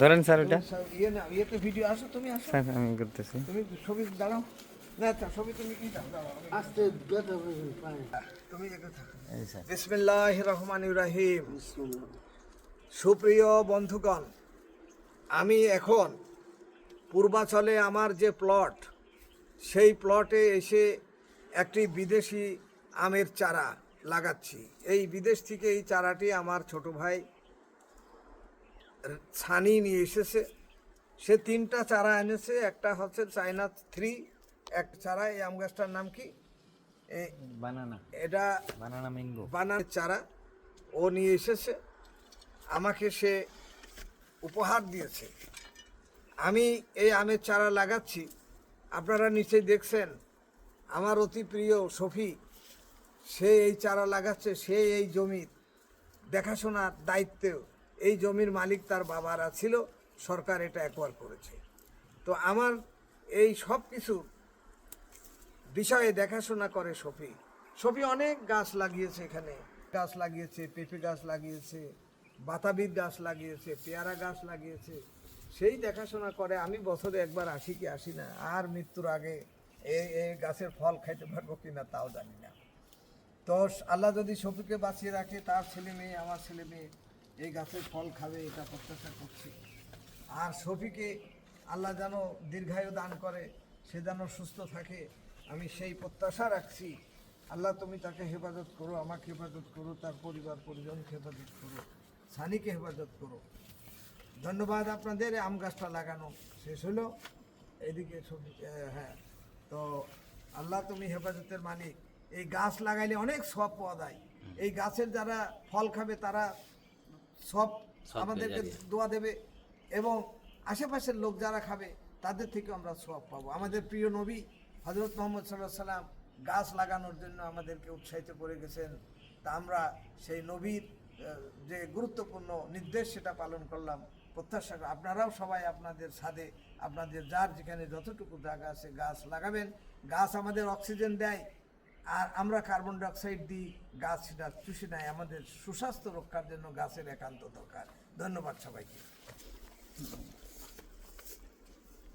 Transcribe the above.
ধরেন স্যার এটা ইয়ে না ইয়েতে ভিডিও আসো, তুমি আসো, স্যার আমি করতেছি। তুমি ছবি দাঁড়াও না, ছবি তুমি কি দাঁড়াও, আস্তে ব্যথা হয়ে পায়। তুমি এগো থাকো। এই স্যার বিসমিল্লাহির রহমানির রহিম। সুপ্রিয় বন্ধুগণ, আমি এখন পূর্বাচলে আমার যে প্লট, সেই প্লটে এসে একটি বিদেশি আমের চারা লাগাচ্ছি। এই বিদেশ থেকে এই চারাটি আমার ছোট ভাই ছানি নিয়ে এসেছে। সে 3টা চারা এনেছে। একটা হচ্ছে চায়না 3 এক চারা। এই আম গাছটার নাম কি? বানানা, এটা বানানা ম্যাঙ্গো। বানানার চারা ও নিয়ে এসেছে, আমাকে সে উপহার দিয়েছে। আমি এই আমের চারা লাগাচ্ছি। আপনারা নিশ্চয়ই দেখছেন আমার অতি প্রিয় শফি, সে এই চারা লাগাচ্ছে। সে এই জমির দেখাশোনার দায়িত্বেও, এই জমির মালিক তার বাবারা ছিল, সরকার এটা অ্যাকোয়ার করেছে। তো আমার এই সব কিছু বিষয়ে দেখাশোনা করে শফি। শফি অনেক গাছ লাগিয়েছে, এখানে গাছ লাগিয়েছে, পেঁপে গাছ লাগিয়েছে, বাতাবির গাছ লাগিয়েছে, পেয়ারা গাছ লাগিয়েছে। সেই দেখাশোনা করে। আমি বছরে একবার আসি কি আসি না, আর মৃত্যুর আগে এই গাছের ফল খাইতে পারবো কিনা তাও জানি না। তো আল্লাহ যদি শফিকে বাঁচিয়ে রাখে, তার ছেলে মেয়ে, আমার ছেলে মেয়ে এই গাছের ফল খাবে, এটা প্রত্যাশা করছি। আর শফিকে আল্লাহ যেন দীর্ঘায়ু দান করে, সে যেন সুস্থ থাকে, আমি সেই প্রত্যাশা রাখছি। আল্লাহ তুমি তাকে হেফাজত করো, আমাকে হেফাজত করো, তার পরিবার পরিজনকে হেফাজত করো, সানিকে হেফাজত করো। ধন্যবাদ আপনাদের। আম গাছটা লাগানো শেষ হলো। এদিকে হ্যাঁ, তো আল্লাহ তুমি হেফাজতের মালিক। এই গাছ লাগাইলে অনেক সব পাওয়া যায়। এই গাছের যারা ফল খাবে তারা সব আমাদেরকে দোয়া দেবে, এবং আশেপাশের লোক যারা খাবে তাদের থেকে আমরা সব পাবো। আমাদের প্রিয় নবী হযরত মুহাম্মদ সাল্লাল্লাহু আলাইহি সাল্লাম গাছ লাগানোর জন্য আমাদেরকে উৎসাহিত করে গেছেন। তা আমরা সেই নবীর যে গুরুত্বপূর্ণ নির্দেশ সেটা পালন করলাম। প্রত্যাশা আপনারাও সবাই আপনাদের ছাদে, আপনাদের যার যেখানে যতটুকু জায়গা আছে গাছ লাগাবেন। গাছ আমাদের অক্সিজেন দেয়, আর আমরা কার্বন ডাই অক্সাইড দিই, গাছ সেটা চুষে নেয়। আমাদের সুস্বাস্থ্য রক্ষার জন্য গাছের একান্ত দরকার। ধন্যবাদ সবাইকে।